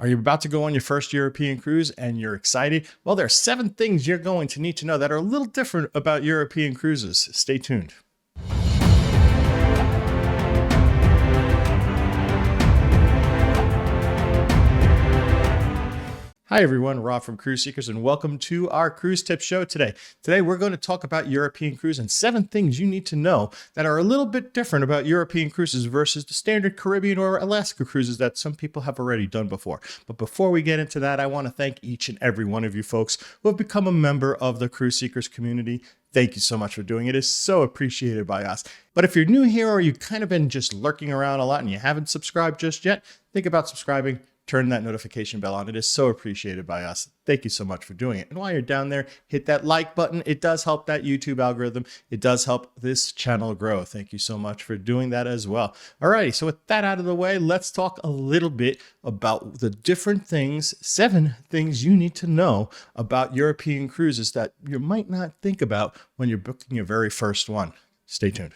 Are you about to go on your first European cruise and you're excited? Well, there are 7 things you're going to need to know that are a little different about European cruises. Stay tuned. Hi everyone, Rob from Cruise Seekers, and welcome to our cruise tip show today. Today we're going to talk about European cruise and 7 things you need to know that are a little bit different about European cruises versus the standard Caribbean or Alaska cruises that some people have already done before. But before we get into that, I want to thank each and every one of you folks who have become a member of the Cruise Seekers community. Thank you so much for doing it. It is so appreciated by us. But if you're new here or you've kind of been just lurking around a lot and you haven't subscribed just yet, think about subscribing. Turn that notification bell on. It is so appreciated by us. Thank you so much for doing it. And while you're down there, hit that like button. It does help that YouTube algorithm. It does help this channel grow. Thank you so much for doing that as well. Alrighty, so with that out of the way, let's talk a little bit about the different things, 7 things you need to know about European cruises that you might not think about when you're booking your very first one. Stay tuned.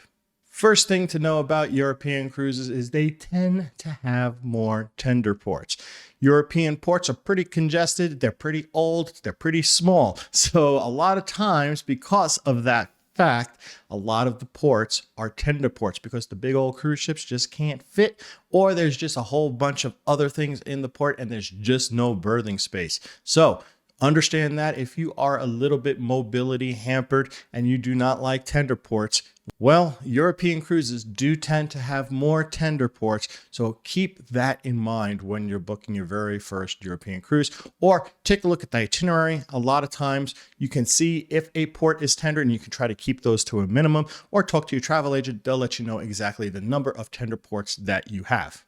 First thing to know about European cruises is they tend to have more tender ports. European ports are pretty congested, they're pretty old, they're pretty small. So a lot of times, because of that fact, a lot of the ports are tender ports because the big old cruise ships just can't fit, or there's just a whole bunch of other things in the port and there's just no berthing space. So understand that if you are a little bit mobility hampered and you do not like tender ports, well, European cruises do tend to have more tender ports, so keep that in mind when you're booking your very first European cruise, or take a look at the itinerary. A lot of times you can see if a port is tender and you can try to keep those to a minimum, or talk to your travel agent. They'll let you know exactly the number of tender ports that you have.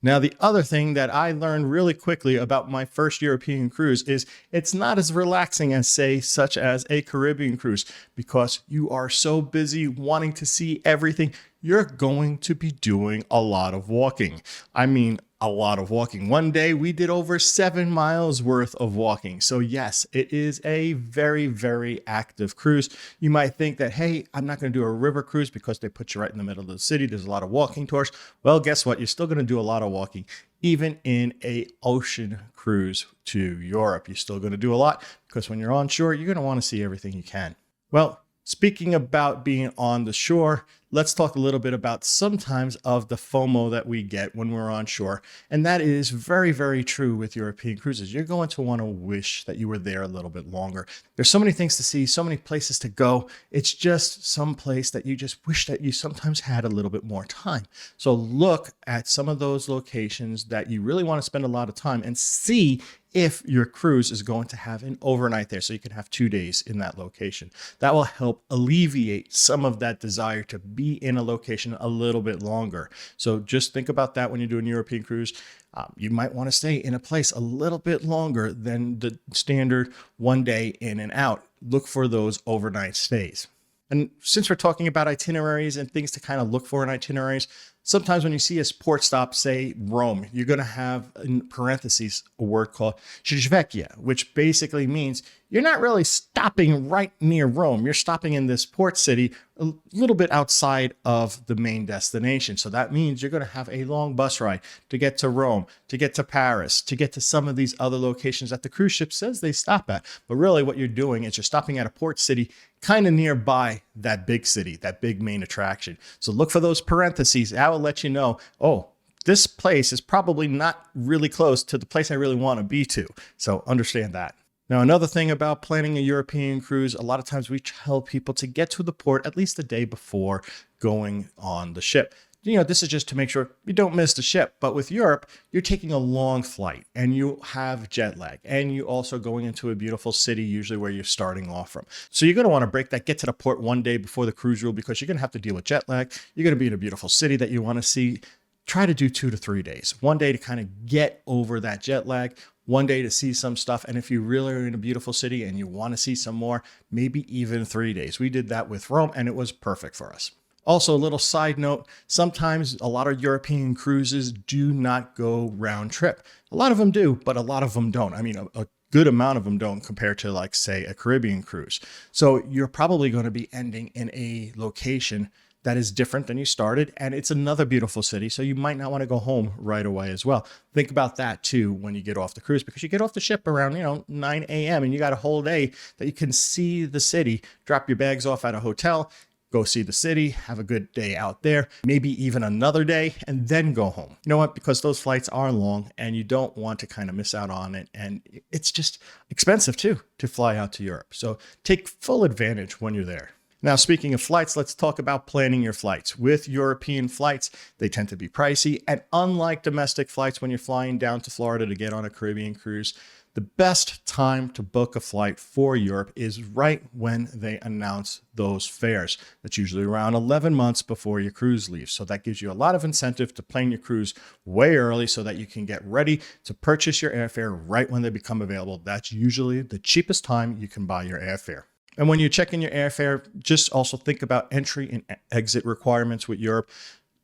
Now, the other thing that I learned really quickly about my first European cruise is it's not as relaxing as, say, such as a Caribbean cruise, because you are so busy wanting to see everything. You're going to be doing a lot of walking. I mean, a lot of walking. One day we did over 7 miles worth of walking. So yes, it is a very, very active cruise. You might think that, hey, I'm not going to do a river cruise because they put you right in the middle of the city. There's a lot of walking tours. Well, guess what? You're still going to do a lot of walking. Even in a ocean cruise to Europe, you're still going to do a lot, because when you're on shore, you're going to want to see everything you can. Well, speaking about being on the shore, let's talk a little bit about sometimes of the FOMO that we get when we're on shore. And that is very, very true with European cruises. You're going to want to wish that you were there a little bit longer. There's so many things to see, so many places to go. It's just some place that you just wish that you sometimes had a little bit more time. So look at some of those locations that you really want to spend a lot of time and see if your cruise is going to have an overnight there, so you can have 2 days in that location. That will help alleviate some of that desire to be in a location a little bit longer. So just think about that when you're doing a European cruise. You might want to stay in a place a little bit longer than the standard 1 day in and out. Look for those overnight stays. And since we're talking about itineraries and things to kind of look for in itineraries, sometimes when you see a port stop, say Rome, you're going to have in parentheses a word called Civitavecchia, which basically means you're not really stopping right near Rome. You're stopping in this port city a little bit outside of the main destination. So that means you're going to have a long bus ride to get to Rome, to get to Paris, to get to some of these other locations that the cruise ship says they stop at. But really what you're doing is you're stopping at a port city kind of nearby that big city, that big main attraction. So look for those parentheses. That will let you know, oh, this place is probably not really close to the place I really want to be to. So understand that. Now, another thing about planning a European cruise, a lot of times we tell people to get to the port at least the day before going on the ship. You know, this is just to make sure you don't miss the ship. But with Europe, you're taking a long flight and you have jet lag, and you also going into a beautiful city, usually where you're starting off from. So you're going to want to break that, get to the port 1 day before the cruise rule, because you're going to have to deal with jet lag. You're going to be in a beautiful city that you want to see. Try to do 2 to 3 days. 1 day to kind of get over that jet lag, 1 day to see some stuff. And if you really are in a beautiful city and you want to see some more, maybe even 3 days. We did that with Rome and it was perfect for us. Also, a little side note, sometimes a lot of European cruises do not go round trip. A lot of them do, but a lot of them don't. I mean, a good amount of them don't, compared to, like, say, a Caribbean cruise. So you're probably going to be ending in a location that is different than you started, and it's another beautiful city, so you might not want to go home right away as well. Think about that too when you get off the cruise, because you get off the ship around 9 a.m. and you got a whole day that you can see the city, drop your bags off at a hotel, go see the city, have a good day out there, maybe even another day, and then go home. You know what? Because those flights are long and you don't want to kind of miss out on it. And it's just expensive too to fly out to Europe. So take full advantage when you're there. Now, speaking of flights, let's talk about planning your flights. With European flights, they tend to be pricey. And unlike domestic flights, when you're flying down to Florida to get on a Caribbean cruise, the best time to book a flight for Europe is right when they announce those fares. That's usually around 11 months before your cruise leaves. So that gives you a lot of incentive to plan your cruise way early so that you can get ready to purchase your airfare right when they become available. That's usually the cheapest time you can buy your airfare. And when you check in your airfare, just also think about entry and exit requirements with Europe.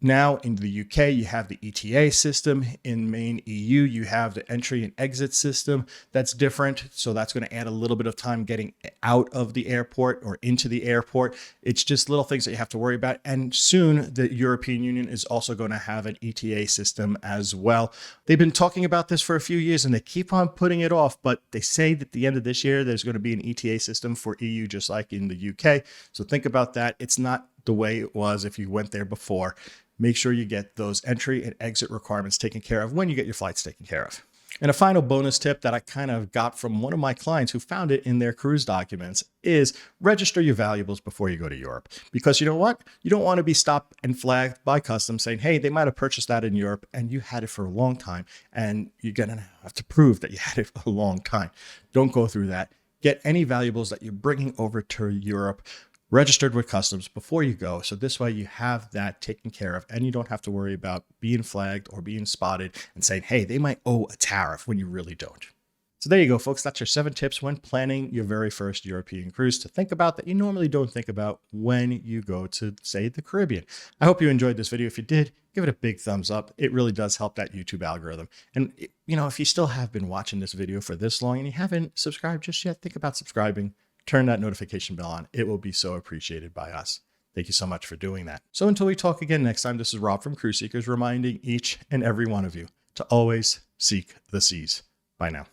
Now in the UK, you have the ETIAS system. In main EU, you have the entry and exit system. That's different. So that's going to add a little bit of time getting out of the airport or into the airport. It's just little things that you have to worry about. And soon the European Union is also going to have an ETA system as well. They've been talking about this for a few years and they keep on putting it off, but they say that at the end of this year, there's going to be an ETA system for EU, just like in the UK. So think about that. It's not the way it was if you went there before. Make sure you get those entry and exit requirements taken care of when you get your flights taken care of. And a final bonus tip that I kind of got from one of my clients who found it in their cruise documents is register your valuables before you go to Europe. Because you know what? You don't want to be stopped and flagged by customs saying, hey, they might have purchased that in Europe and you had it for a long time and you're going to have to prove that you had it for a long time. Don't go through that. Get any valuables that you're bringing over to Europe registered with customs before you go. So this way you have that taken care of and you don't have to worry about being flagged or being spotted and saying, hey, they might owe a tariff when you really don't. So there you go, folks. That's your 7 tips when planning your very first European cruise to think about that you normally don't think about when you go to, say, the Caribbean. I hope you enjoyed this video. If you did, give it a big thumbs up. It really does help that YouTube algorithm. And, if you still have been watching this video for this long and you haven't subscribed just yet, think about subscribing. Turn that notification bell on. It will be so appreciated by us. Thank you so much for doing that. So until we talk again next time, this is Rob from Cruise Seekers reminding each and every one of you to always seek the seas. Bye now.